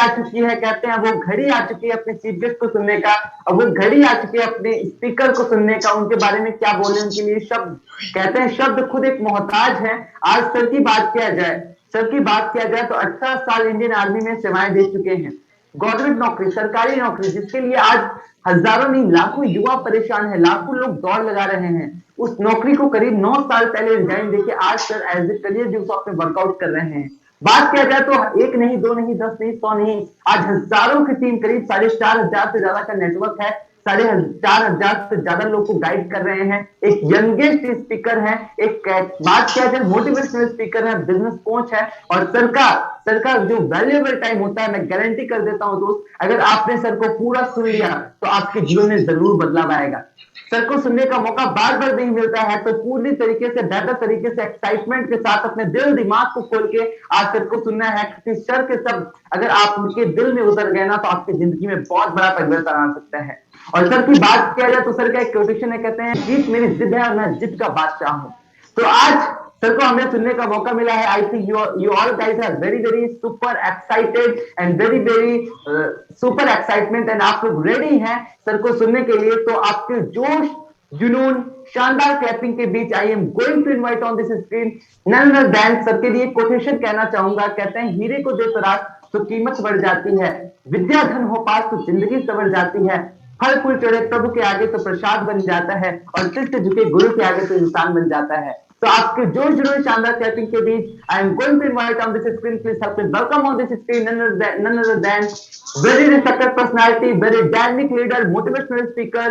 आ चुकी है, कहते हैं वो घड़ी आ चुकी है अपने चीफ गेस्ट को सुनने का, और वो घड़ी आ चुकी है अपने स्पीकर को सुनने का। उनके बारे में क्या बोले, उनके लिए शब्द, कहते हैं शब्द खुद एक मोहताज है। आज सर की बात किया जाए, तो 18 साल इंडियन आर्मी में सेवाएं दे चुके हैं। गवर्नमेंट नौकरी, सरकारी नौकरी, जिसके लिए आज हजारों नहीं लाखों युवा परेशान है, लाखों लोग दौड़ लगा रहे हैं, उस नौकरी को करीब 9 साल पहले रिजाइन देके आज sir as a career develop में वर्कआउट कर रहे हैं। बात किया जाए तो एक नहीं, दो नहीं, 10 नहीं, 100 नहीं, आज हजारों की टीम, करीब 4,500 से ज्यादा का नेटवर्क है, 4,500 से ज्यादा लोग को गाइड कर रहे हैं। एक यंगेस्ट स्पीकर है, एक बात किया जाए मोटिवेशनल स्पीकर है, बिजनेस कोच है, और सर का जो वैल्यूएबल टाइम होता है, मैं गारंटी कर देता हूं दोस्त, अगर आपने सर को पूरा सुन लिया तो आपके जीवन में जरूर बदलाव आएगा। सर को सुनने का मौका बार बार नहीं मिलता है, तो पूरी तरीके से, बेहतर तरीके से, एक्साइटमेंट के साथ अपने दिल दिमाग को खोल के आज सर को सुनना है, क्योंकि सर के शब्द अगर आप उनके दिल में उतर गए ना, तो आपकी जिंदगी में बहुत बड़ा परिवर्तन आ सकता है। और सर की बात किया जाए तो सर का एक कोटेशन है, कहते हैं जीत मेरी जिद है और मैं जिद का बादशाह हूं। तो आज सर को हमें सुनने का मौका मिला है। I think you all guys are very super excited and very super excitement, and आप लोग रेडी हैं सर को सुनने के लिए। तो आपके जोश, जुनून, शानदार क्लैपिंग के बीच I am going to invite on this screen none other than, sir के लिए कोटेशन कहना चाहूंगा। कहते हैं हीरे को दे तराश तो कीमत बढ़ जाती है, विद्या धन हो पास तो जिंदगी संवर जाती है, फल फूल चढ़े प्रभु के आगे तो प्रसाद बन जाता है, और सिर से झुके गुरु के आगे तो इंसान बन जाता है। तो आपके जोश जुनून शानदार क्लैपिंग के बीच I am going to invite on this screen, please help me welcome on this screen none other than very respected personality, very dynamic leader, motivational speaker,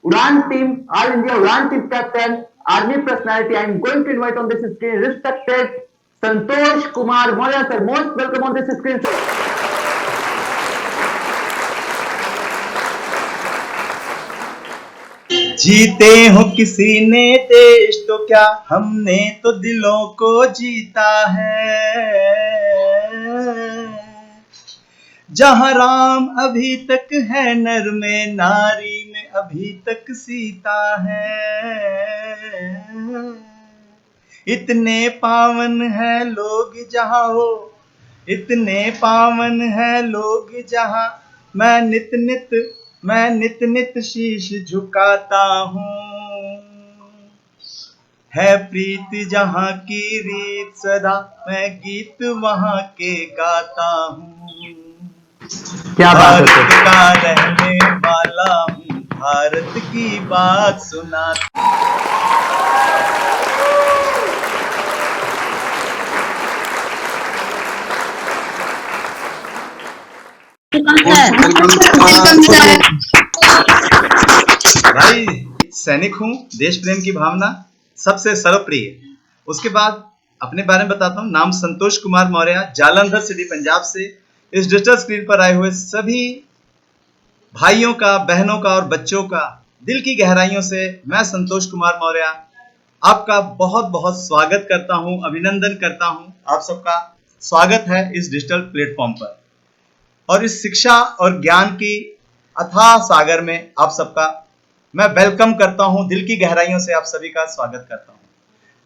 Udan team, All India Udan team captain, army personality. I am going to invite on this screen respected Santosh Kumar Maurya sir. Most welcome on this screen sir. जीते हो किसी ने देश तो क्या, हमने तो दिलों को जीता है। जहां राम अभी तक है नर में, नारी में अभी तक सीता है। इतने पावन है लोग जहां हो, इतने पावन है लोग जहां, मैं नित नित शीश झुकाता हूँ। है प्रीति जहाँ की रीत सदा, मैं गीत वहाँ के गाता हूँ। क्या बात है, भारत का रहने वाला हूँ, भारत की बात सुनाता। भाई सैनिक हूँ, देश प्रेम की भावना सबसे सर्वप्रिय। उसके बाद अपने बारे में बताता हूँ। नाम संतोष कुमार मौर्य, जालंधर सिटी पंजाब से। इस डिजिटल स्क्रीन पर आए हुए सभी भाइयों का, बहनों का और बच्चों का दिल की गहराइयों से मैं संतोष कुमार मौर्य आपका बहुत बहुत स्वागत करता हूँ, अभिनंदन करता हूँ। आप सबका स्वागत है इस डिजिटल प्लेटफॉर्म पर, और इस शिक्षा और ज्ञान की अथाह सागर में आप सबका मैं वेलकम करता हूं। दिल की गहराइयों से आप सभी का स्वागत करता हूं।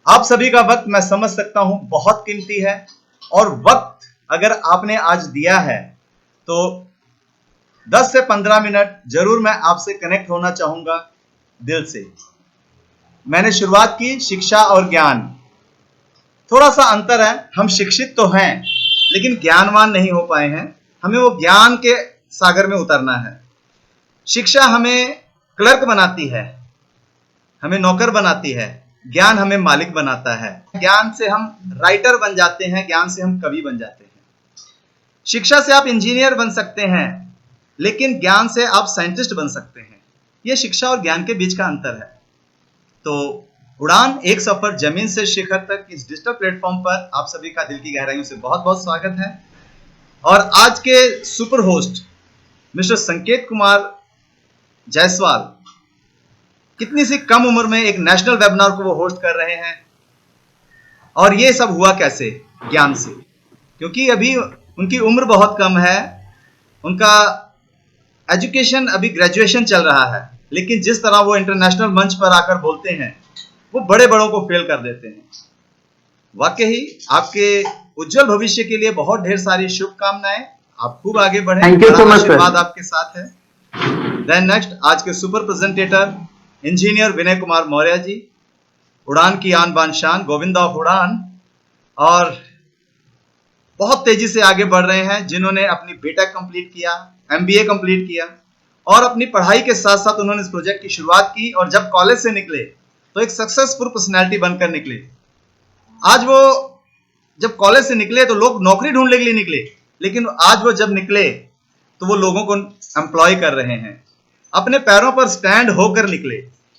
आप सभी का वक्त मैं समझ सकता हूं बहुत कीमती है, और वक्त अगर आपने आज दिया है तो 10 से 15 मिनट जरूर मैं आपसे कनेक्ट होना चाहूंगा दिल से। मैंने शुरुआत की शिक्षा और ज्ञान, थोड़ा सा अंतर है। हम शिक्षित तो हैं लेकिन ज्ञानवान नहीं हो पाए हैं। हमें वो ज्ञान के सागर में उतरना है। शिक्षा हमें क्लर्क बनाती है, हमें नौकर बनाती है, ज्ञान हमें मालिक बनाता है। ज्ञान से हम राइटर बन जाते हैं, ज्ञान से हम कवि बन जाते हैं। शिक्षा से आप इंजीनियर बन सकते हैं, लेकिन ज्ञान से आप साइंटिस्ट बन सकते हैं। यह शिक्षा और ज्ञान के बीच का अंतर है। तो उड़ान एक सफर जमीन से शिखर तक, इस डिजिटल प्लेटफॉर्म पर आप सभी का दिल की गहराइयों से बहुत बहुत स्वागत है। और आज के सुपर होस्ट मिस्टर संकेत कुमार जायसवाल, कितनी सी कम उम्र में एक नेशनल वेबिनार को वो होस्ट कर रहे हैं। और ये सब हुआ कैसे? ज्ञान से, क्योंकि अभी उनकी उम्र बहुत कम है, उनका एजुकेशन अभी ग्रेजुएशन चल रहा है, लेकिन जिस तरह वो इंटरनेशनल मंच पर आकर बोलते हैं वो बड़े बड़ों को फेल कर देते हैं। वाकई आपके उज्जवल भविष्य के लिए बहुत ढेर सारी शुभकामनाएं। आप खूब आगे बढ़े, थैंक यू मेरा सो मच आशीर्वाद सर। आपके साथ है। देन नेक्स्ट आज के super presenter engineer Vinay Kumar Maurya ji, उड़ान की आन बान शान, गोविंदा ऑफ उड़ान, और बहुत तेजी से आगे बढ़ रहे हैं, जिन्होंने अपनी बीटेक कंप्लीट किया, एमबीए कंप्लीट किया और अपनी पढ़ाई के साथ साथ उन्होंने इस प्रोजेक्ट की शुरुआत की और जब कॉलेज से निकले तो एक सक्सेसफुल पर्सनैलिटी बनकर निकले। आज वो जब कॉलेज से निकले तो लोग नौकरी ढूंढने के लिए निकले, लेकिन आज वो जब निकले तो वो लोगों को एम्प्लॉय कर रहे हैं, अपने पैरों पर स्टैंड होकर निकले।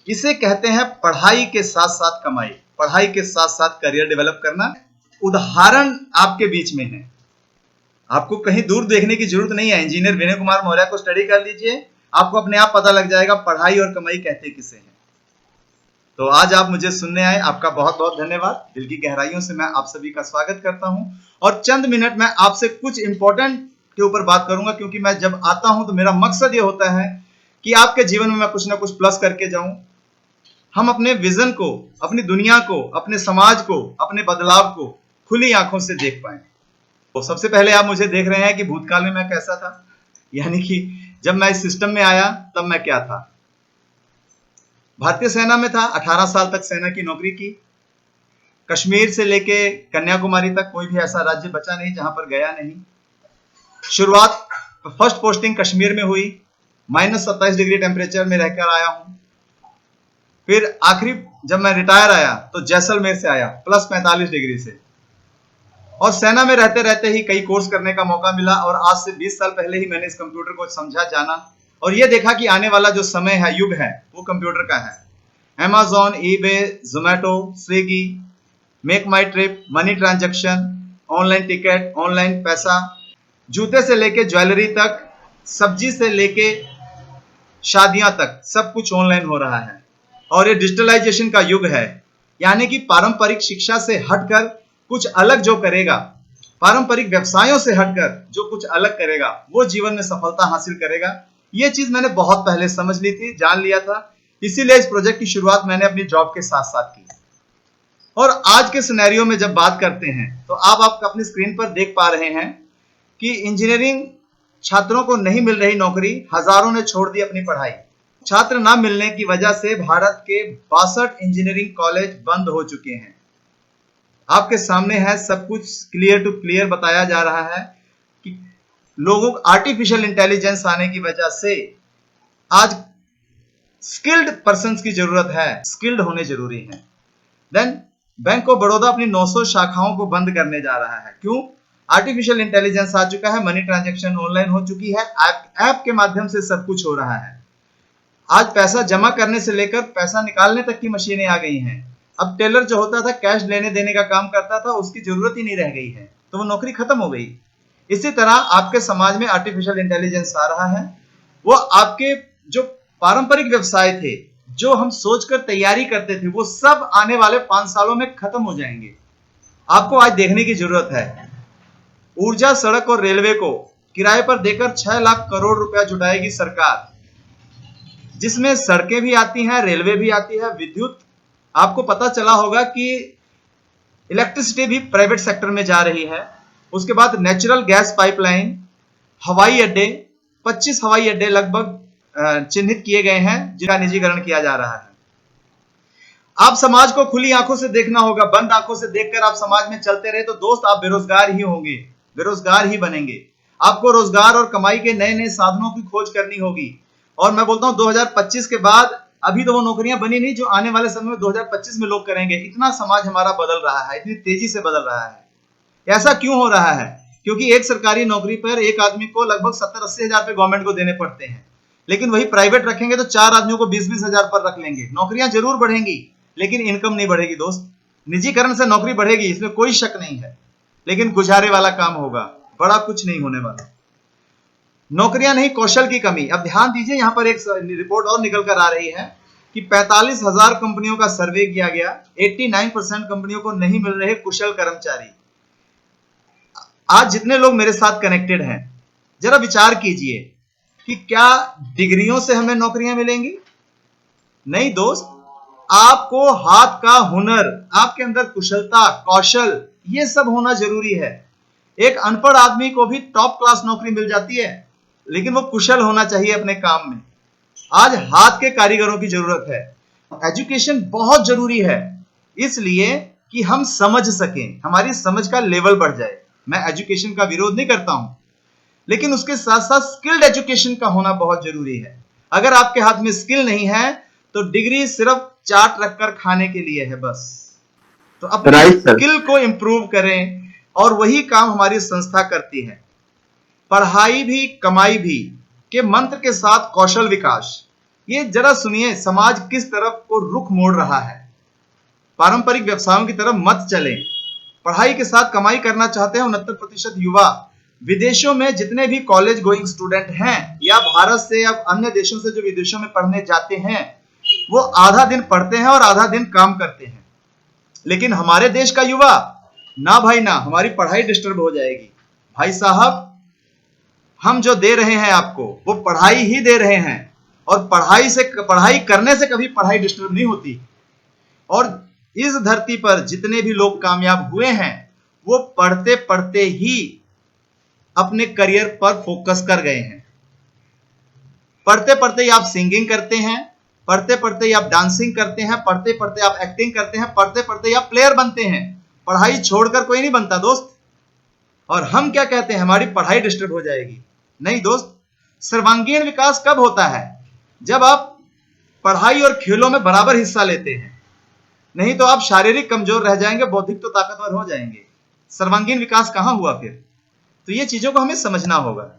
इसे कहते हैं पढ़ाई के साथ साथ कमाई, पढ़ाई के साथ साथ करियर डेवलप करना। उदाहरण आपके बीच में है, आपको कहीं दूर देखने की जरूरत नहीं है। इंजीनियर विनय कुमार मौर्य को स्टडी कर लीजिए, आपको अपने आप पता लग जाएगा पढ़ाई और कमाई कहते किसे हैं। तो आज आप मुझे सुनने आए, आपका बहुत बहुत धन्यवाद। दिल की गहराइयों से मैं आप सभी का स्वागत करता हूं और चंद मिनट में आपसे कुछ इंपॉर्टेंट के ऊपर बात करूंगा, क्योंकि मैं जब आता हूं तो मेरा मकसद ये होता है कि आपके जीवन में मैं कुछ ना कुछ प्लस करके जाऊं। हम अपने विजन को, अपनी दुनिया को, अपने समाज को, अपने बदलाव को खुली आंखों से देख पाए। तो सबसे पहले आप मुझे देख रहे हैं कि भूतकाल में मैं कैसा था, यानी कि जब मैं इस सिस्टम में आया तब मैं क्या था। भारतीय सेना में था, 18 साल तक सेना की नौकरी की। कश्मीर से लेके कन्याकुमारी तक कोई भी ऐसा राज्य बचा नहीं जहां पर गया नहीं। शुरुआत फर्स्ट पोस्टिंग कश्मीर में हुई, -27 डिग्री टेम्परेचर में रहकर आया हूं। फिर आखिरी जब मैं रिटायर आया तो जैसलमेर से आया, +45 डिग्री से। और सेना में रहते रहते ही कई कोर्स करने का मौका मिला और आज से 20 साल पहले ही मैंने इस कंप्यूटर को समझा, जाना और ये देखा कि आने वाला जो समय है, युग है, वो कंप्यूटर का है। Amazon, eBay, Zomato, Swiggy, make my trip, money transaction, online ticket, online पैसा, जूते से लेके ज्वेलरी तक, सब्जी से लेके शादियां तक, सब कुछ ऑनलाइन हो रहा है। और ये डिजिटलाइजेशन का युग है, यानी कि पारंपरिक शिक्षा से हटकर कुछ अलग जो करेगा, पारंपरिक व्यवसायों से हटकर जो कुछ अलग करेगा, वो जीवन में सफलता हासिल करेगा। ये चीज मैंने बहुत पहले समझ ली थी, जान लिया था, इसीलिए इस प्रोजेक्ट की शुरुआत मैंने अपनी जॉब के साथ साथ की। और आज के सिनेरियो में जब बात करते हैं तो आप अपनी स्क्रीन पर देख पा रहे हैं कि इंजीनियरिंग छात्रों को नहीं मिल रही नौकरी, हजारों ने छोड़ दी अपनी पढ़ाई। छात्र ना मिलने की वजह से भारत के 62 इंजीनियरिंग कॉलेज बंद हो चुके हैं। आपके सामने है, सब कुछ क्लियर टू क्लियर बताया जा रहा है कि लोगों को आर्टिफिशियल इंटेलिजेंस आने की वजह से आज स्किल्ड पर्संस की जरूरत है, स्किल्ड होने जरूरी है। देन बैंक ऑफ बड़ौदा अपनी 900 शाखाओं को बंद करने जा रहा है। क्यों? आर्टिफिशियल इंटेलिजेंस आ चुका है, मनी ट्रांजैक्शन ऑनलाइन हो चुकी है, ऐप के माध्यम से सब कुछ हो रहा है। आज पैसा जमा करने से लेकर पैसा निकालने तक की मशीनें आ गई हैं। अब टेलर जो होता था, कैश लेने देने का काम करता था, उसकी जरूरत ही नहीं रह गई है, तो वो नौकरी खत्म हो गई। इसी तरह आपके समाज में आर्टिफिशियल इंटेलिजेंस आ रहा है। वो आपके जो पारंपरिक व्यवसाय थे, जो हम सोचकर तैयारी करते थे, वो सब आने वाले 5 सालों में खत्म हो जाएंगे। आपको आज देखने की जरूरत है, ऊर्जा, सड़क और रेलवे को किराए पर देकर 6 लाख करोड़ रुपया जुटाएगी सरकार, जिसमें सड़कें भी आती हैं, रेलवे भी आती है, विद्युत। आपको पता चला होगा कि इलेक्ट्रिसिटी भी प्राइवेट सेक्टर में जा रही है। उसके बाद नेचुरल गैस पाइपलाइन, हवाई अड्डे, 25 हवाई अड्डे लगभग चिन्हित किए गए हैं जिनका निजीकरण किया जा रहा है। आप समाज को खुली आंखों से देखना होगा, बंद आंखों से देखकर आप समाज में चलते रहे तो दोस्त आप बेरोजगार ही होंगे, बेरोजगार ही बनेंगे। आपको रोजगार और कमाई के नए नए साधनों की खोज करनी होगी। और मैं बोलता हूं 2025 के बाद, अभी तो वो नौकरियां बनी नहीं जो आने वाले समय में 2025 में लोग करेंगे। इतना समाज हमारा बदल रहा है, इतनी तेजी से बदल रहा है। ऐसा क्यों हो रहा है? क्योंकि एक सरकारी नौकरी पर एक आदमी को लगभग 70-80 हजार रुपए गवर्नमेंट को देने पड़ते हैं, लेकिन वही प्राइवेट रखेंगे तो 4 आदमियों को 20-20 हजार पर रख लेंगे। नौकरियां जरूर बढ़ेंगी लेकिन इनकम नहीं बढ़ेगी दोस्त। निजीकरण से नौकरी बढ़ेगी, इसमें कोई शक नहीं है, लेकिन गुजारे वाला काम होगा, बड़ा कुछ नहीं होने वाला। नौकरियां नहीं, कौशल की कमी। अब ध्यान दीजिए, यहां पर एक रिपोर्ट और निकल कर आ रही है कि 45,000 कंपनियों का सर्वे किया गया, 89% कंपनियों को नहीं मिल रहे कुशल कर्मचारी। आज जितने लोग मेरे साथ कनेक्टेड हैं, जरा विचार कीजिए कि क्या डिग्रियों से हमें नौकरियां मिलेंगी? नहीं दोस्त, आपको हाथ का हुनर, आपके अंदर कुशलता, कौशल, ये सब होना जरूरी है। एक अनपढ़ आदमी को भी टॉप क्लास नौकरी मिल जाती है, लेकिन वो कुशल होना चाहिए अपने काम में। आज हाथ के कारीगरों की जरूरत है। एजुकेशन बहुत जरूरी है, इसलिए कि हम समझ सकें, हमारी समझ का लेवल बढ़ जाए। मैं एजुकेशन का विरोध नहीं करता हूं, लेकिन उसके साथ साथ स्किल्ड एजुकेशन का होना बहुत जरूरी है। अगर आपके हाथ में स्किल नहीं है तो डिग्री सिर्फ चाट रखकर खाने के लिए है बस। तो अपनी राइट सर। स्किल को इंप्रूव करें, और वही काम हमारी संस्था करती है। पढ़ाई भी कमाई भी के मंत्र के साथ कौशल विकास। ये जरा सुनिए, समाज किस तरफ को रुख मोड़ रहा है। पारंपरिक व्यवसायों की तरफ मत चलें। पढ़ाई के साथ कमाई करना चाहते हैं 69% युवा। विदेशों में जितने भी कॉलेज गोइंग स्टूडेंट हैं, या भारत से या अन्य देशों से जो विदेशों में पढ़ने जाते हैं, वो आधा दिन पढ़ते हैं और आधा दिन काम करते हैं। लेकिन हमारे देश का युवा, ना भाई ना, हमारी पढ़ाई डिस्टर्ब हो जाएगी। भाई साहब, हम जो दे रहे हैं आपको वो पढ़ाई ही दे रहे हैं, और पढ़ाई करने से कभी पढ़ाई डिस्टर्ब नहीं होती। और इस धरती पर जितने भी लोग कामयाब हुए हैं, वो पढ़ते पढ़ते ही अपने करियर पर फोकस कर गए हैं। पढ़ते पढ़ते ही आप सिंगिंग करते हैं, पढ़ते पढ़ते ही आप डांसिंग करते हैं, पढ़ते पढ़ते आप एक्टिंग करते हैं, पढ़ते पढ़ते ही आप प्लेयर बनते हैं। पढ़ाई छोड़कर कोई नहीं बनता दोस्त। और हम क्या कहते हैं, हमारी पढ़ाई डिस्टर्ब हो जाएगी। नहीं दोस्त, सर्वांगीण विकास कब होता है? जब आप पढ़ाई और खेलों में बराबर हिस्सा लेते हैं। नहीं तो आप शारीरिक कमजोर रह जाएंगे, बौद्धिक तो ताकतवर हो जाएंगे। सर्वांगीण विकास कहां हुआ फिर? तो ये चीजों को हमें समझना होगा।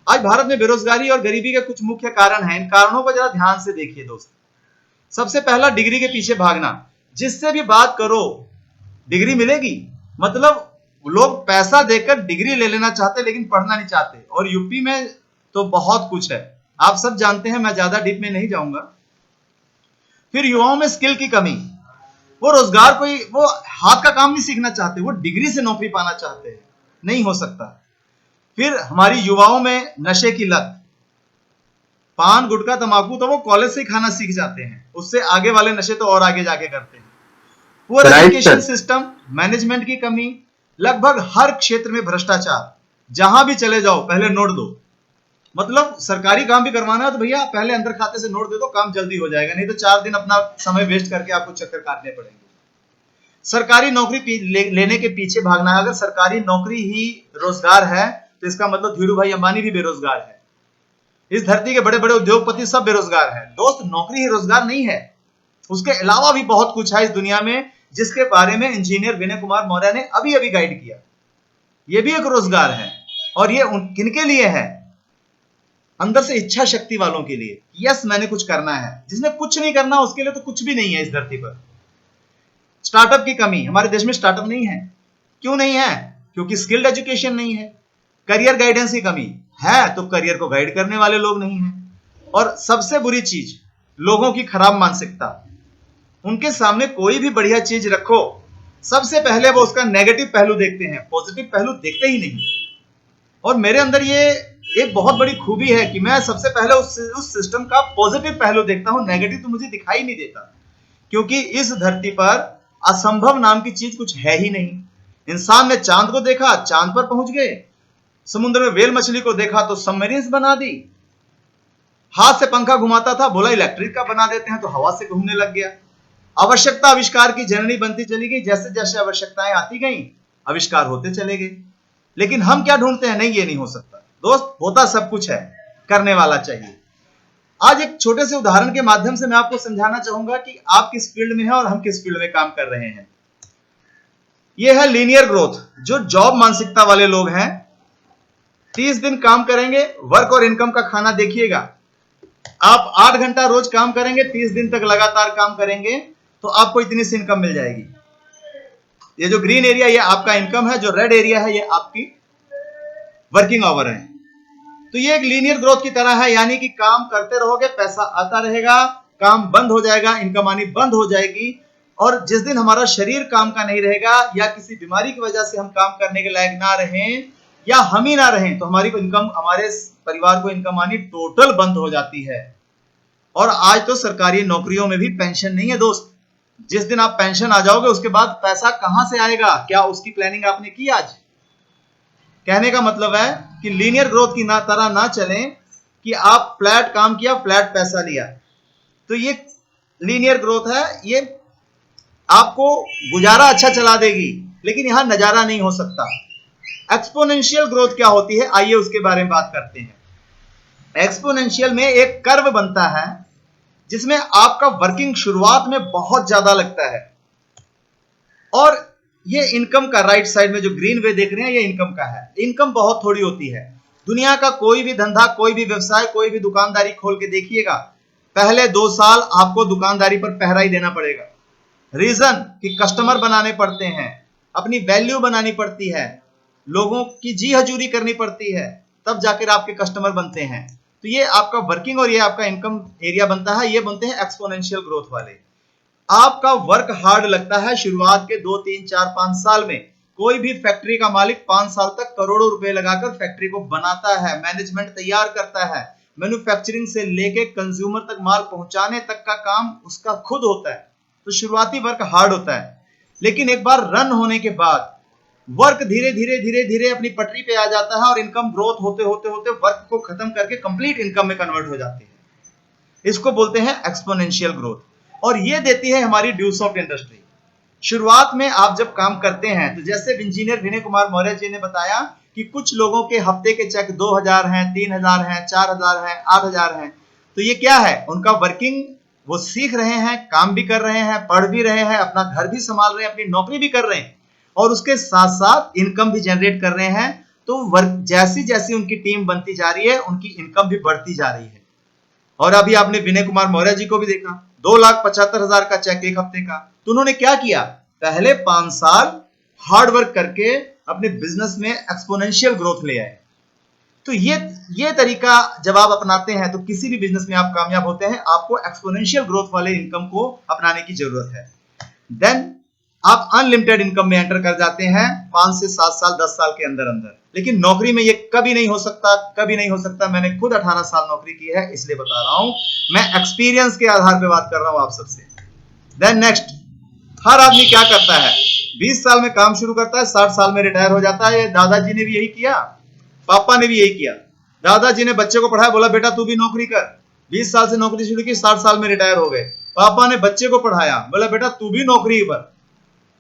आज भारत में बेरोजगारी और गरीबी के कुछ मुख्य कारण हैं। इन कारणों को जरा ध्यान से देखिए दोस्त। सबसे पहला, डिग्री के पीछे भागना। जिससे भी बात करो डिग्री मिलेगी, मतलब लोग पैसा देकर डिग्री ले लेना चाहते लेकिन पढ़ना नहीं चाहते। और यूपी में तो बहुत कुछ है, आप सब जानते हैं, मैं ज्यादा डीप में नहीं जाऊंगा। फिर युवाओं में स्किल की कमी। वो वो हाथ का काम नहीं सीखना चाहते, वो डिग्री से नौकरी पाना चाहते हैं, नहीं हो सकता। फिर हमारी युवाओं में नशे की लत। पान गुटखा तंबाकू तो वो कॉलेज से ही खाना सीख जाते हैं, उससे आगे वाले नशे तो और आगे जाके करते हैं। पुअर एजुकेशन सिस्टम, मैनेजमेंट की कमी, लगभग हर क्षेत्र में भ्रष्टाचार। जहां भी चले जाओ पहले नोट दो। मतलब सरकारी काम भी करवाना है तो भैया पहले अंदर खाते से नोट दे दो, काम जल्दी हो जाएगा, नहीं तो 4 दिन अपना समय वेस्ट करके आपको चक्कर काटने पड़ेंगे। सरकारी नौकरी लेने के पीछे भागना है। अगर सरकारी नौकरी ही रोजगार है तो इसका मतलब धीरू भाई अंबानी भी बेरोजगार है। इस धरती के बड़े बड़े उद्योगपति सब बेरोजगार हैं। दोस्त, नौकरी ही रोजगार नहीं है, उसके अलावा भी बहुत कुछ है इस दुनिया में, जिसके बारे में इंजीनियर विनय कुमार मौर्य ने अभी अभी गाइड किया। यह भी एक रोजगार है, और ये किनके लिए है? अंदर से इच्छा शक्ति वालों के लिए। यस, मैंने कुछ करना है। जिसने कुछ नहीं करना उसके लिए तो कुछ भी नहीं है इस धरती पर। स्टार्टअप की कमी। हमारे देश में स्टार्टअप नहीं है। क्यों नहीं है? क्योंकि स्किल्ड एजुकेशन नहीं है। करियर गाइडेंस की कमी है, तो करियर को गाइड करने वाले लोग नहीं हैं। और सबसे बुरी चीज, लोगों की खराब मानसिकता। उनके सामने कोई भी बढ़िया चीज रखो, सबसे पहले वो उसका नेगेटिव पहलू देखते हैं, पॉजिटिव पहलू देखते ही नहीं। और मेरे अंदर ये एक बहुत बड़ी खूबी है कि मैं सबसे पहले उस सिस्टम का पॉजिटिव पहलू देखता हूं, नेगेटिव तो मुझे दिखाई नहीं देता। क्योंकि इस धरती पर असंभव नाम की चीज कुछ है ही नहीं। इंसान ने चांद को देखा, चांद पर पहुंच गए। समुद्र में वेल मछली को देखा तो सबमरीन्स बना दी। हाथ से पंखा घुमाता था, बोला इलेक्ट्रिक का बना देते हैं, तो हवा से घूमने लग गया। आवश्यकता आविष्कार की जननी बनती चली गई। जैसे जैसे आवश्यकताएं आती गई, आविष्कार होते चले गए। लेकिन हम क्या ढूंढते हैं? नहीं, ये नहीं हो सकता। दोस्त, होता सब कुछ है, करने वाला चाहिए। आज एक छोटे से उदाहरण के माध्यम से मैं आपको समझाना चाहूंगा कि आप किस फील्ड में हैं और हम किस फील्ड में काम कर रहे हैं। यह है लीनियर ग्रोथ। जो जॉब मानसिकता वाले लोग हैं, 30 दिन काम करेंगे, वर्क और इनकम का खाना देखिएगा। आप 8 घंटा रोज काम करेंगे, 30 दिन तक लगातार काम करेंगे, तो आपको इतनी सी इनकम मिल जाएगी। ये जो ग्रीन एरिया ये आपका इनकम है, जो रेड एरिया है ये आपकी वर्किंग आवर है। तो ये एक लीनियर ग्रोथ की तरह है, यानी कि काम करते रहोगे, पैसा आता रहेगा, काम बंद हो जाएगा, इनकम आनी बंद हो जाएगी। और जिस दिन हमारा शरीर काम का नहीं रहेगा, या किसी बीमारी की वजह से हम काम करने के लायक ना रहें, या हम ही ना रहें, तो हमारी इनकम, हमारे परिवार को इनकम आनी टोटल बंद हो जाती है। और आज तो सरकारी नौकरियों में भी पेंशन नहीं है दोस्त। जिस दिन आप पेंशन आ जाओगे उसके बाद पैसा कहां से आएगा? क्या उसकी प्लानिंग आपने की? आज कहने का मतलब है कि लीनियर ग्रोथ की तरह ना चलें कि आप फ्लैट काम किया, फ्लैट पैसा लिया। तो ये लीनियर ग्रोथ है, ये आपको गुजारा अच्छा चला देगी, लेकिन यहां नजारा नहीं हो सकता। एक्सपोनेंशियल ग्रोथ क्या होती है, आइए उसके बारे में बात करते हैं। एक्सपोनेंशियल में एक कर्व बनता है जिसमें आपका वर्किंग शुरुआत में बहुत ज्यादा लगता है, और ये इनकम का राइट साइड में जो ग्रीन वे देख रहे हैं, ये इनकम का है। इनकम बहुत थोड़ी होती है। दुनिया का कोई भी धंधा, कोई भी व्यवसाय, कोई भी दुकानदारी खोल के देखिएगा, पहले 2 साल आपको दुकानदारी पर पहरा ही देना पड़ेगा। रीजन कि कस्टमर बनाने पड़ते हैं, अपनी वैल्यू बनानी पड़ती है, लोगों की जी हजूरी करनी पड़ती है, तब जाकर आपके कस्टमर बनते हैं। तो ये आपका वर्किंग और ये आपका इनकम एरिया बनता है, ये बनते हैं एक्सपोनेंशियल ग्रोथ वाले। आपका वर्क हार्ड लगता है शुरुआत के 2, 3, 4, 5 साल में। कोई भी फैक्ट्री का मालिक 5 साल तक करोड़ों रुपए लगाकर फैक्ट्री को बनाता है, मैनेजमेंट तैयार करता है, मैन्युफैक्चरिंग से लेके कंज्यूमर तक माल पहुंचाने तक का काम उसका खुद होता है। तो शुरुआती वर्क हार्ड होता है, लेकिन एक बार रन होने के बाद वर्क धीरे धीरे धीरे धीरे अपनी पटरी पे आ जाता है और इनकम ग्रोथ होते होते होते वर्क को खत्म करके कंप्लीट इनकम में कन्वर्ट हो जाती है। इसको बोलते हैं एक्सपोनेंशियल ग्रोथ, और ये देती है हमारी ड्यूसॉफ्ट इंडस्ट्री। शुरुआत में आप जब काम करते हैं, तो जैसे इंजीनियर विनय कुमार मौर्य जी ने बताया कि कुछ लोगों के हफ्ते के चेक 2000 हैं, 3000 हैं, 4000 हैं, 8000 हैं। तो ये क्या है, उनका वर्किंग, वो सीख रहे हैं, काम भी कर रहे हैं, पढ़ भी रहे हैं, अपना घर भी संभाल रहे हैं, अपनी नौकरी भी कर रहे हैं, और उसके साथ साथ इनकम भी जनरेट कर रहे हैं। तो वर्क जैसी जैसी उनकी टीम बनती जा रही है, उनकी इनकम भी बढ़ती जा रही है। और अभी आपने विनय कुमार मौर्य जी को भी देखा, 2,75,000 का चेक एक हफ्ते का। तो उन्होंने क्या किया, पहले 5 साल हार्ड वर्क करके अपने बिजनेस में एक्सपोनेंशियल ग्रोथ ले आए। तो ये तरीका जब आप अपनाते हैं तो किसी भी बिजनेस में आप कामयाब होते हैं। आपको एक्सपोनेंशियल ग्रोथ वाले इनकम को अपनाने की जरूरत है। देन आप अनलिमिटेड इनकम में एंटर कर जाते हैं 5 से 7 साल, 10 साल के अंदर अंदर। लेकिन नौकरी में ये कभी नहीं हो सकता, कभी नहीं हो सकता। मैंने खुद 18 साल नौकरी की है, इसलिए बता रहा हूं, मैं एक्सपीरियंस के आधार पे बात कर रहा हूं आप सबसे। देन नेक्स्ट, हर आदमी क्या करता है, 20 साल में काम शुरू करता है, 60 साल में रिटायर हो जाता है। दादाजी ने भी यही किया, पापा ने भी यही किया। दादाजी ने बच्चे को पढ़ाया, बोला बेटा तू भी नौकरी कर, 20 साल से नौकरी शुरू की, 60 साल में रिटायर हो गए। पापा ने बच्चे को पढ़ाया, बोला बेटा तू भी नौकरी कर।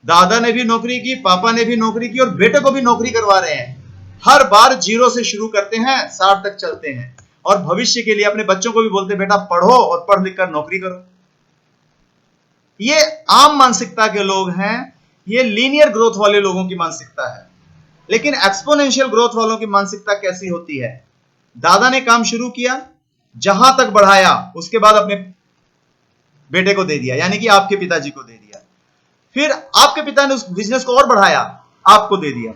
दादा ने भी नौकरी की, पापा ने भी नौकरी की, और बेटे को भी नौकरी करवा रहे हैं। हर बार जीरो से शुरू करते हैं, 60 तक चलते हैं, और भविष्य के लिए अपने बच्चों को भी बोलते बेटा पढ़ो और पढ़ लिख कर नौकरी करो। ये आम मानसिकता के लोग हैं, ये लीनियर ग्रोथ वाले लोगों की मानसिकता है। लेकिन एक्सपोनेंशियल ग्रोथ वालों की मानसिकता कैसी होती है, दादा ने काम शुरू किया, जहां तक बढ़ाया, उसके बाद अपने बेटे को दे दिया, यानी कि आपके पिताजी को दे दिया। फिर आपके पिता ने उस बिजनेस को और बढ़ाया, आपको दे दिया।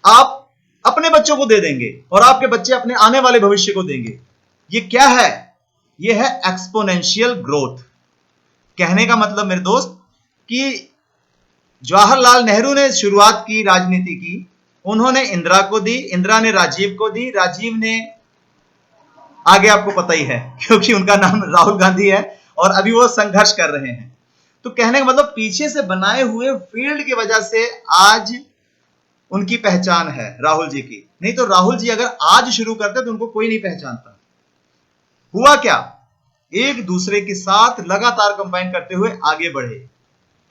आप अपने बच्चों को दे देंगे, और आपके बच्चे अपने आने वाले भविष्य को देंगे। ये क्या है, ये है एक्सपोनेंशियल ग्रोथ। कहने का मतलब मेरे दोस्त कि जवाहरलाल नेहरू ने शुरुआत की राजनीति की, उन्होंने इंदिरा को दी, इंदिरा ने राजीव को दी, राजीव ने, आगे आपको पता ही है क्योंकि उनका नाम राहुल गांधी है, और अभी वो संघर्ष कर रहे हैं। तो कहने का मतलब पीछे से बनाए हुए फील्ड की वजह से आज उनकी पहचान है राहुल जी की। नहीं तो राहुल जी अगर आज शुरू करते तो उनको कोई नहीं पहचानता। हुआ क्या, एक दूसरे के साथ लगातार कंबाइन करते हुए आगे बढ़े।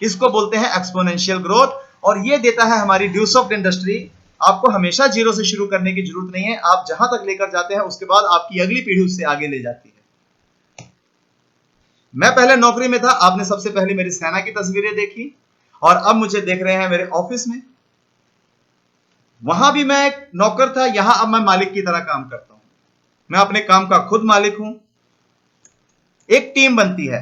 इसको बोलते हैं एक्सपोनेंशियल ग्रोथ, और ये देता है हमारी ड्यूसॉफ्ट इंडस्ट्री। आपको हमेशा जीरो से शुरू करने की जरूरत नहीं है, आप जहां तक लेकर जाते हैं उसके बाद आपकी अगली पीढ़ी उससे आगे ले जाती है। मैं पहले नौकरी में था, आपने सबसे पहले मेरी सेना की तस्वीरें देखी, और अब मुझे देख रहे हैं मेरे ऑफिस में। वहां भी मैं एक नौकर था, यहां अब मैं मालिक की तरह काम करता हूं। मैं अपने काम का खुद मालिक हूं। एक टीम बनती है,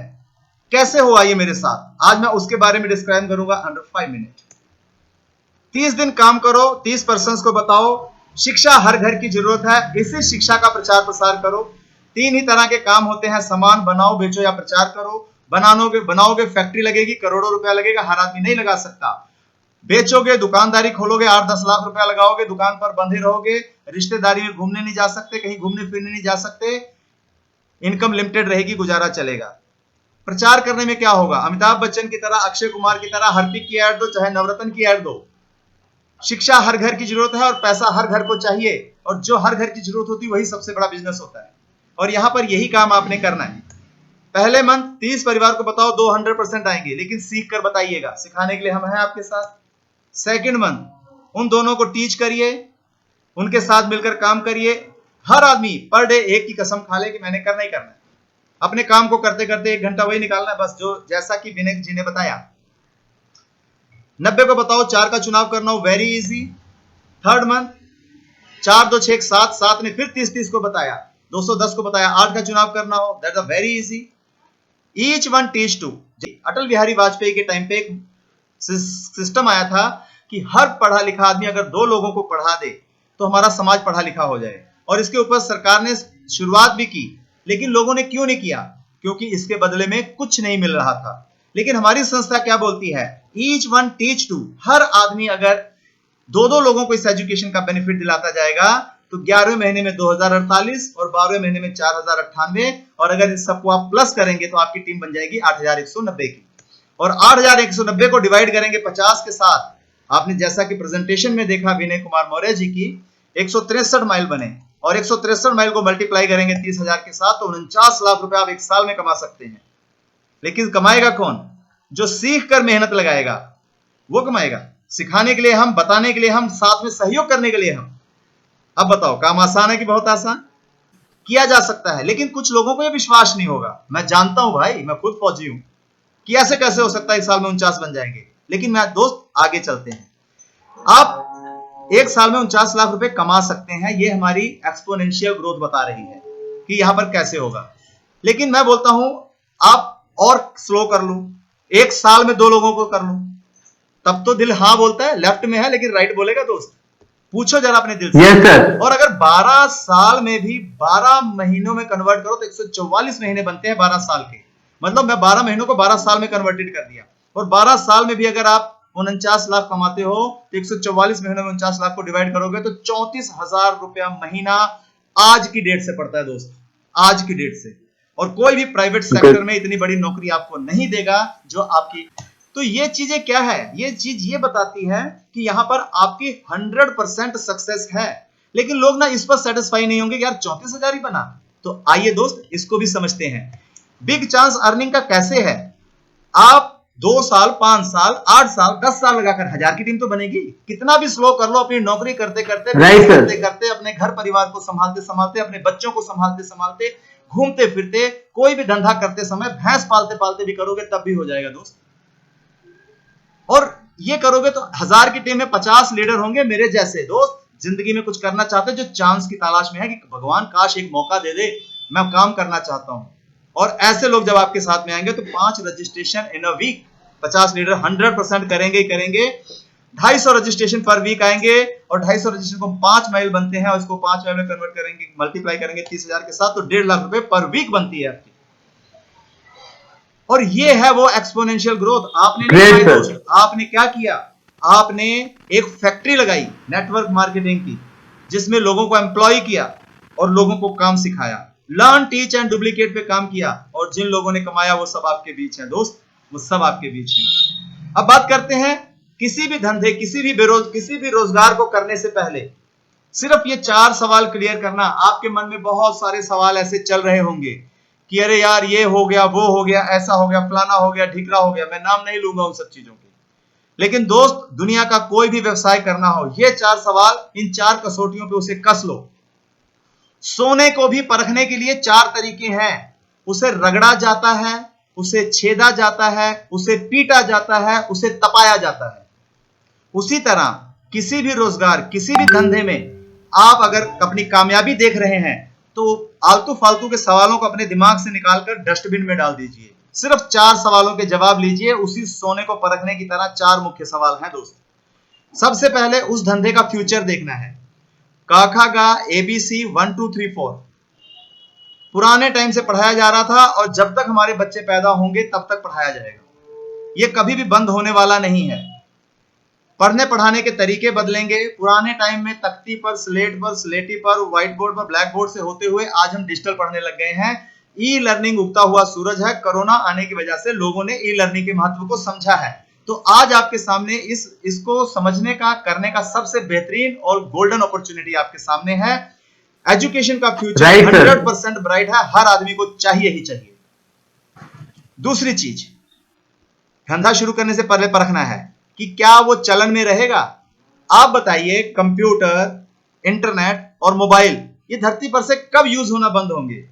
कैसे हुआ ये मेरे साथ, आज मैं उसके बारे में डिस्क्राइब करूंगा अंडर 5 मिनट। 30 दिन काम करो, 30 पर्सन्स को बताओ शिक्षा हर घर की जरूरत है, इसी शिक्षा का प्रचार प्रसार करो। 3 ही तरह के काम होते हैं, सामान बनाओ, बेचो या प्रचार करो। बनाओगे फैक्ट्री लगेगी, करोड़ों रुपया लगेगा, हर आदमी नहीं लगा सकता। बेचोगे, दुकानदारी खोलोगे, 8-10 लाख रुपया लगाओगे, दुकान पर बंधे रहोगे, रिश्तेदारी में घूमने नहीं जा सकते, कहीं घूमने फिरने नहीं जा सकते, इनकम लिमिटेड रहेगी, गुजारा चलेगा। प्रचार करने में क्या होगा, अमिताभ बच्चन की तरह, अक्षय कुमार की तरह हार्पिक की ऐड दो, चाहे नवरत्न की ऐड दो, शिक्षा हर घर की जरूरत है और पैसा हर घर को चाहिए, और जो हर घर की जरूरत होती है वही सबसे बड़ा बिजनेस होता है। और यहां पर यही काम आपने करना है। पहले मंथ 30 परिवार को बताओ, 200% आएंगे, लेकिन सीख कर बताइएगा, सिखाने के लिए हम हैं आपके साथ। सेकंड मंथ उन दोनों को टीच करिए, उनके साथ मिलकर काम करिए। हर आदमी पर डे एक की कसम खा ले कि मैंने करना ही करना है। अपने काम को करते करते 1 घंटा वही निकालना है बस, जो जैसा कि विनय जी ने बताया। 90 को बताओ 4 का चुनाव करना हो, वेरी इजी। थर्ड मंथ 4 2 6 7, 7 ने फिर 30 को बताया, 210 को बताया, 8 का चुनाव करना हो, that's a very easy. Each one teach two. Atal Bihari Vajpayee के टाइम पे एक सिस्टम आया था कि हर पढ़ा लिखा आदमी अगर 2 लोगों को पढ़ा दे तो हमारा समाज पढ़ा लिखा हो जाए, और इसके ऊपर सरकार ने शुरुआत भी की। लेकिन लोगों ने क्यों नहीं किया? क्योंकि इसके बदले में कुछ नहीं मिल रहा था। लेकिन हमारी संस्था क्या बोलती है? Each one teach two. हर आदमी अगर 2 लोगों को इस एजुकेशन का बेनिफिट दिलाता जाएगा तो 11वें महीने में 2048 और 12वें महीने में 4098, और अगर इस सबको आप प्लस करेंगे तो आपकी टीम बन जाएगी 8190 की। और 8190 को डिवाइड करेंगे 50 के साथ। आपने जैसा कि प्रेजेंटेशन में देखा विनय कुमार मौर्य जी की, 163 माइल बने, और 163 माइल को मल्टीप्लाई करेंगे 30,000 के साथ तो 49 लाख रुपए आप 1 साल में कमा सकते हैं। लेकिन कमाएगा कौन? जो सीख कर मेहनत लगाएगा वो कमाएगा। सिखाने के लिए हम, बताने के लिए हम, साथ में सहयोग करने के लिए हम। अब बताओ, काम आसान है कि बहुत आसान? किया जा सकता है, लेकिन कुछ लोगों को यह विश्वास नहीं होगा। मैं जानता हूं भाई, मैं खुद फौजी हूं कि ऐसे कैसे हो सकता है 1 साल में 49 बन जाएंगे। लेकिन मैं दोस्त आगे चलते हैं। आप 1 साल में 49 लाख रुपए कमा सकते हैं, ये हमारी एक्सपोनेंशियल ग्रोथ बता रही है कि यहां पर कैसे होगा। लेकिन मैं बोलता हूं आप और स्लो कर लो, 1 साल में 2 लोगों को कर लो, तब तो दिल हां बोलता है, लेफ्ट में है लेकिन राइट बोलेगा। दोस्त पूछो जरा अपने दिल से। Yes sir. और अगर 12 साल में भी 12 महीनों में कन्वर्ट करो तो 144 महीने बनते हैं 12 साल के। मतलब मैं 12 महीनों को 12 साल में कन्वर्टेड कर दिया, और 12 साल में भी अगर आप 49 लाख कमाते हो तो 144 महीनों में 49 लाख को डिवाइड करोगे तो 34,000 रुपया महीना आज की डेट से पड़ता है दोस्त, आज की डेट से। और कोई भी प्राइवेट सेक्टर में इतनी बड़ी नौकरी आपको नहीं देगा जो आपकी। तो ये चीजें क्या है? ये चीज ये बताती है कि यहां पर आपकी 100% सक्सेस है। लेकिन लोग ना इस पर सेटिस्फाई नहीं होंगे, यार 34,000 ही बना। तो आइए दोस्त इसको भी समझते हैं। बिग चांस अर्निंग का कैसे है? आप 2 साल, 5 साल, 8 साल, 10 साल लगाकर 1000 की टीम तो बनेगी। कितना भी स्लो कर लो, अपनी नौकरी करते करते, करते करते, अपने घर परिवार को संभालते संभालते, अपने बच्चों को संभालते संभालते, घूमते फिरते, कोई भी धंधा करते समय, भैंस पालते पालते भी करोगे तब भी हो जाएगा दोस्त। और ये करोगे तो 1000 की टीम में 50 लीडर होंगे मेरे जैसे दोस्त, जिंदगी में कुछ करना चाहते जो चांस की तलाश में है कि भगवान काश एक मौका दे दे, मैं काम करना चाहता हूं। और ऐसे लोग जब आपके साथ में आएंगे तो 5 registration in a week, 50 leader 100% करेंगे ही करेंगे। 250 रजिस्ट्रेशन पर वीक आएंगे, और 250 रजिस्ट्रेशन को 5 माइल बनते हैं, और इसको 5 माइल में कन्वर्ट करेंगे, मल्टीप्लाई करेंगे 30,000 के साथ तो 1.5 लाख रुपए पर वीक बनती है आपकी। और ये है वो एक्सपोनेंशियल ग्रोथ। आपने नहीं दोस्त, आपने क्या किया? आपने एक फैक्ट्री लगाई नेटवर्क मार्केटिंग की, जिसमें लोगों को एम्प्लॉय किया और लोगों को काम सिखाया, लर्न टीच एंड डुप्लीकेट पे काम किया, और जिन लोगों ने कमाया वो सब आपके बीच है दोस्त, वो सब आपके बीच है। अब बात करते हैं किसी भी धंधे, किसी भी रोजगार को करने से पहले सिर्फ ये 4 सवाल क्लियर करना। आपके मन में बहुत सारे सवाल ऐसे चल रहे होंगे कि अरे यार ये हो गया, वो हो गया, ऐसा हो गया, फलाना हो गया, ढिकरा हो गया। मैं नाम नहीं लूंगा उन सब चीजों के, लेकिन दोस्त दुनिया का कोई भी व्यवसाय करना हो, ये 4 सवाल, इन 4 कसौटियों पे उसे कस लो। सोने को भी परखने के लिए 4 तरीके हैं। उसे रगड़ा जाता है, उसे छेदा जाता है, उसे पीटा जाता है, उसे तपाया जाता है। उसी तरह किसी भी रोजगार, किसी भी धंधे में आप अगर अपनी कामयाबी देख रहे हैं तो आलतू फालतू के सवालों को अपने दिमाग से निकालकर डस्टबिन में डाल दीजिए। सिर्फ 4 सवालों के जवाब लीजिए, उसी सोने को परखने की तरह 4 मुख्य सवाल हैं दोस्त। सबसे पहले उस धंधे का फ्यूचर देखना है। काखा गा ABC 1 2 3 4 पुराने टाइम से पढ़ाया जा रहा था, और जब तक हमारे बच्चे पैदा होंगे तब तक पढ़ाया जाएगा। यह कभी भी बंद होने वाला नहीं है। पढ़ने पढ़ाने के तरीके बदलेंगे। पुराने टाइम में तख्ती पर, स्लेट पर, स्लेटी पर, व्हाइट बोर्ड पर, ब्लैक बोर्ड से होते हुए आज हम डिजिटल पढ़ने लग गए हैं। ई लर्निंग उगता हुआ सूरज है। कोरोना आने की वजह से लोगों ने ई लर्निंग के महत्व को समझा है। तो आज आपके सामने इसको समझने का, करने का सबसे बेहतरीन और गोल्डन अपॉर्चुनिटी आपके सामने है। एजुकेशन का फ्यूचर Right, sir. 100% ब्राइट है, हर आदमी को चाहिए ही चाहिए। दूसरी चीज, धंधा शुरू करने से पहले परखना है कि क्या वो चलन में रहेगा। आप बताइए, कंप्यूटर, इंटरनेट और मोबाइल ये धरती पर से कब यूज होना बंद होंगे?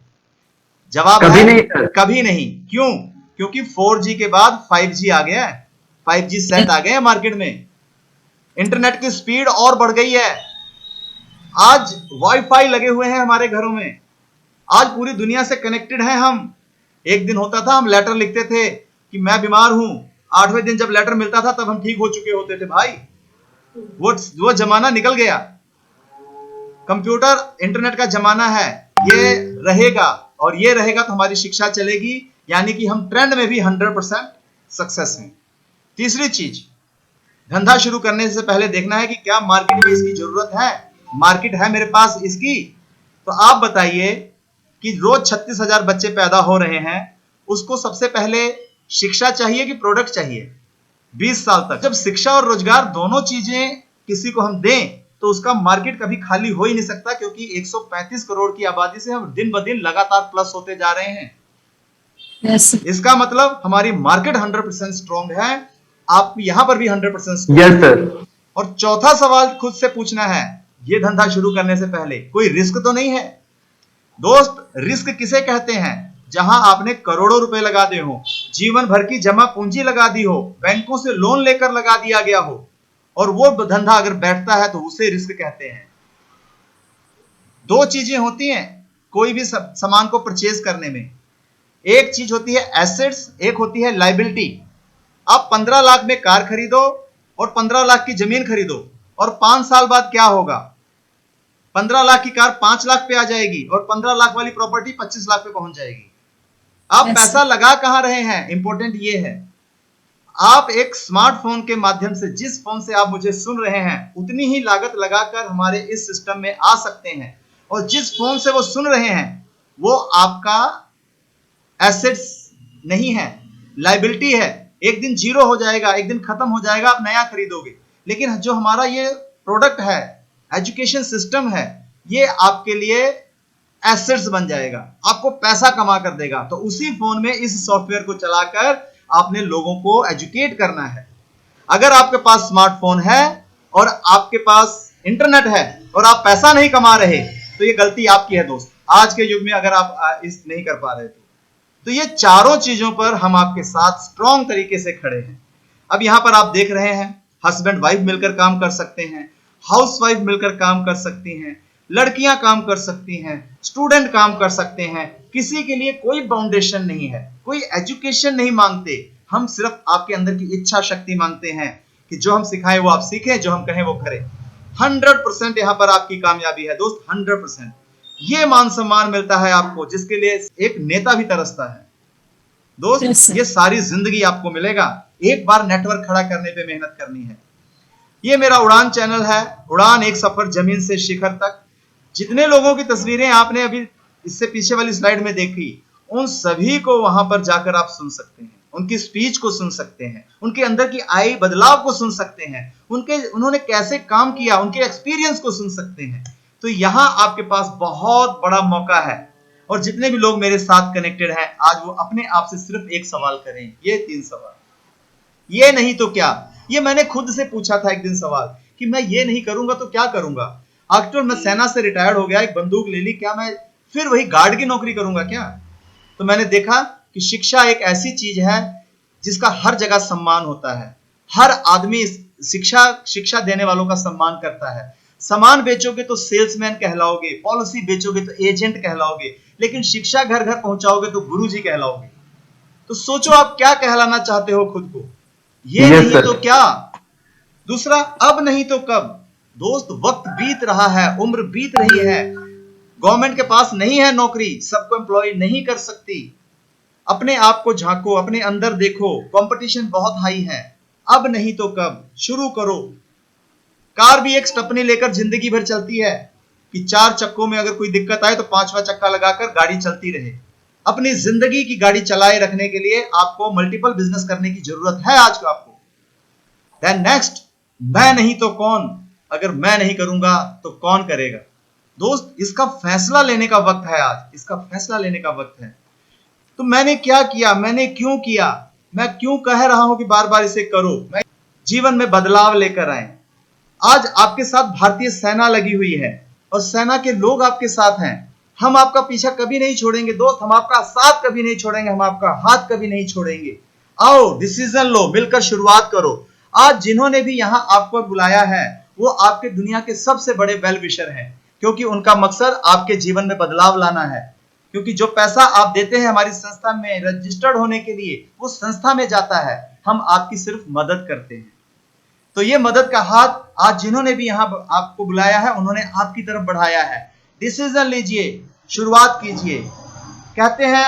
जवाब कभी है नहीं सर। कभी नहीं। क्यों? क्योंकि 4G के बाद 5G आ गया है, 5G सेट आ गए हैं मार्केट में, इंटरनेट की स्पीड और बढ़ गई है। आज वाईफाई लगे हुए हैं हमारे घरों में, आज पूरी दुनिया से कनेक्टेड हैं हम। एक दिन होता था हम लेटर लिखते थे कि मैं बीमार हूं, 8वें दिन जब लेटर मिलता था तब हम ठीक हो चुके होते थे भाई। वो जमाना निकल गया। कंप्यूटर, इंटरनेट का जमाना है, ये रहेगा, और ये रहेगा तो हमारी शिक्षा चलेगी, यानी कि हम ट्रेंड में भी 100% सक्सेस हैं। तीसरी चीज, धंधा शुरू करने से पहले देखना है कि क्या मार्केट में इसकी जरूरत है, मार्केट है मेरे पास इसकी। तो आप बताइए कि रोज 36,000 बच्चे पैदा हो रहे हैं, उसको सबसे पहले शिक्षा चाहिए कि प्रोडक्ट चाहिए? 20 साल तक जब शिक्षा और रोजगार दोनों चीजें किसी को हम दें तो उसका मार्केट कभी खाली हो ही नहीं सकता, क्योंकि 135 करोड़ की आबादी से हम दिन ब दिन लगातार प्लस होते जा रहे हैं। Yes. इसका मतलब हमारी मार्केट 100% स्ट्रॉन्ग है, आप यहां पर भी 100% स्ट्रॉन्ग। Yes sir. और चौथा सवाल खुद से पूछना है, ये धंधा शुरू करने से पहले कोई रिस्क तो नहीं है? दोस्त, रिस्क किसे कहते हैं? जहां आपने करोड़ों रुपए लगा दे हो, जीवन भर की जमा पूंजी लगा दी हो, बैंकों से लोन लेकर लगा दिया गया हो, और वो धंधा अगर बैठता है तो उसे रिस्क कहते हैं। दो चीजें होती हैं कोई भी सामान को परचेज करने में, एक चीज होती है एसेट्स, एक होती है लायबिलिटी। आप 15 लाख में कार खरीदो और 15 लाख की जमीन खरीदो, और 5 साल बाद क्या होगा? 15 लाख की कार 5 लाख पे आ जाएगी और 15 लाख वाली प्रॉपर्टी 25 लाख पे पहुंच जाएगी। आप पैसा लगा कहां रहे हैं, इंपॉर्टेंट ये है। आप एक स्मार्टफोन के माध्यम से, जिस फोन से आप मुझे सुन रहे हैं, उतनी ही लागत लगाकर हमारे इस सिस्टम में आ सकते हैं, और जिस फोन से वो सुन रहे हैं वो आपका एसेट्स नहीं है, लायबिलिटी है। एक दिन जीरो हो जाएगा, एक दिन खत्म हो जाएगा, आप नया खरीदोगे। लेकिन जो हमारा ये प्रोडक्ट है, एजुकेशन सिस्टम है, ये आपके लिए एसेट्स बन जाएगा, आपको पैसा कमा कर देगा। तो उसी फोन में इस सॉफ्टवेयर को चलाकर आपने लोगों को एजुकेट करना है। अगर आपके पास स्मार्टफोन है और आपके पास इंटरनेट है और आप पैसा नहीं कमा रहे, तो ये गलती आपकी है दोस्त, आज के युग में अगर आप इस नहीं कर पा रहे तो ये चारों चीजों पर हम आपके साथ स्ट्रॉन्ग तरीके से खड़े हैं। अब यहां पर आप देख रहे हैं, हस्बैंड वाइफ मिलकर काम कर सकते हैं, हाउस वाइफ मिलकर काम कर सकती हैं, लड़कियां काम कर सकती हैं, स्टूडेंट काम कर सकते हैं। किसी के लिए कोई बाउंडेशन नहीं है, कोई एजुकेशन नहीं मांगते, हम सिर्फ आपके अंदर की इच्छा शक्ति मांगते हैं कि जो हम सिखाएं वो आप सीखें, जो हम कहें वो करें। 100% यहां पर आपकी कामयाबी है दोस्त, 100%। ये मान सम्मान मिलता है आपको, जिसके लिए एक नेता भी तरसता है दोस्त। Yes, sir. ये सारी जिंदगी आपको मिलेगा, एक बार नेटवर्क खड़ा करने पे मेहनत करनी है। ये मेरा उड़ान चैनल है, उड़ान एक सफर जमीन से शिखर तक। जितने लोगों की तस्वीरें आपने अभी इससे पीछे वाली स्लाइड में देखी, उन सभी को वहां पर जाकर आप सुन सकते हैं, उनकी स्पीच को सुन सकते हैं, उनके अंदर की आई बदलाव को सुन सकते हैं, उन्होंने कैसे काम किया, उनके एक्सपीरियंस को सुन सकते हैं। तो यहां आपके पास बहुत बड़ा मौका है। और जितने भी लोग मेरे साथ कनेक्टेड हैं, आज वो अपने आप से सिर्फ एक सवाल करें, ये 3 सवाल। ये नहीं तो क्या, ये मैंने खुद से पूछा था एक दिन सवाल कि मैं ये नहीं करूंगा तो क्या करूंगा। आफ्टर मैं सेना से रिटायर्ड हो गया, एक बंदूक ले ली, क्या मैं फिर वही गार्ड की नौकरी करूंगा क्या? तो मैंने देखा कि शिक्षा एक ऐसी चीज है जिसका हर जगह सम्मान होता है, हर आदमी शिक्षा देने वालों का सम्मान करता है। सामान बेचोगे तो सेल्समैन कहलाओगे, पॉलिसी बेचोगे तो एजेंट कहलाओगे, लेकिन शिक्षा घर घर पहुंचाओगे तो गुरुजी कहलाओगे। तो सोचो आप क्या कहलाना चाहते हो खुद को। ये Yes, नहीं sir. तो क्या। दूसरा, अब नहीं तो कब। दोस्त, वक्त बीत रहा है, उम्र बीत रही है, गवर्नमेंट के पास नहीं है नौकरी, सबको एम्प्लॉय नहीं कर सकती। अपने आप को झांको, अपने अंदर देखो, कंपटीशन बहुत हाई है। अब नहीं तो कब, शुरू करो। कार भी एक स्टेपनी लेकर जिंदगी भर चलती है कि 4 चक्कों में अगर कोई दिक्कत आए तो 5वां चक्का लगाकर गाड़ी चलती रहे। अपनी जिंदगी की गाड़ी चलाए रखने के लिए आपको मल्टीपल बिजनेस करने की जरूरत है आज को आपको। देन नेक्स्ट, मैं नहीं तो कौन, अगर मैं नहीं करूंगा तो कौन करेगा। दोस्त, इसका फैसला लेने का वक्त है आज, इसका फैसला लेने का वक्त है। तो मैंने क्या किया, मैंने क्यों किया, मैं क्यों कह रहा हूं कि बार बार इसे करो। मैं जीवन में बदलाव लेकर आए। आज आपके साथ भारतीय सेना लगी हुई है और सेना के लोग आपके साथ हैं। हम आपका पीछा कभी नहीं छोड़ेंगे दोस्त, हम आपका साथ कभी नहीं छोड़ेंगे, हम आपका हाथ कभी नहीं छोड़ेंगे। आओ डिसीजन लो, मिलकर शुरुआत करो। आज जिन्होंने भी यहां आपको बुलाया है वो आपके दुनिया के सबसे बड़े वेल विशर हैं, क्योंकि उनका मकसद आपके जीवन में बदलाव लाना है। क्योंकि जो पैसा आप देते हैं हमारी संस्था में रजिस्टर्ड होने के लिए, वो संस्था में जाता है, हम आपकी सिर्फ मदद करते हैं। तो ये मदद का हाथ आज जिन्होंने भी यहां आपको बुलाया है उन्होंने आपकी तरफ बढ़ाया है। डिसीजन लीजिए, शुरुआत कीजिए। कहते हैं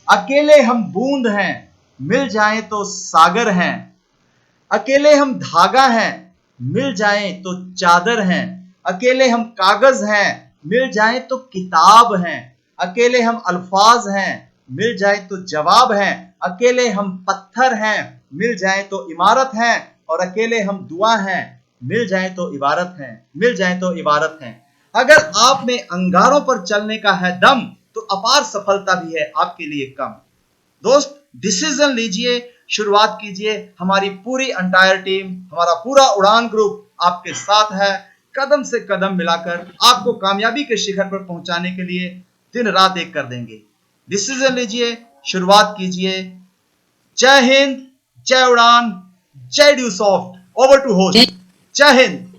अकेले हम बूंद हैं, मिल जाएं तो सागर हैं। अकेले हम धागा हैं, मिल जाएं तो चादर हैं। अकेले हम कागज हैं, मिल जाएं तो किताब हैं। अकेले हम अल्फाज हैं, मिल जाए तो जवाब हैं। अकेले हम पत्थर हैं, मिल जाए तो इमारत हैं। और अकेले हम दुआ हैं, मिल जाए तो इबारत हैं, मिल जाए तो इबारत हैं। अगर आप में अंगारों पर चलने का है दम, तो अपार सफलता भी है आपके लिए कम। दोस्त, डिसीजन लीजिए, शुरुआत कीजिए। हमारी पूरी अंटायर टीम, हमारा पूरा उड़ान ग्रुप आपके साथ है। कदम से कदम मिलाकर आपको कामयाबी के शिखर पर पहुंचाने के लिए दिन रात एक कर देंगे। डिसीजन लीजिए, शुरुआत कीजिए। जय हिंद, जय उड़ान, जय Dew Soft. Over to host. जय हिंद।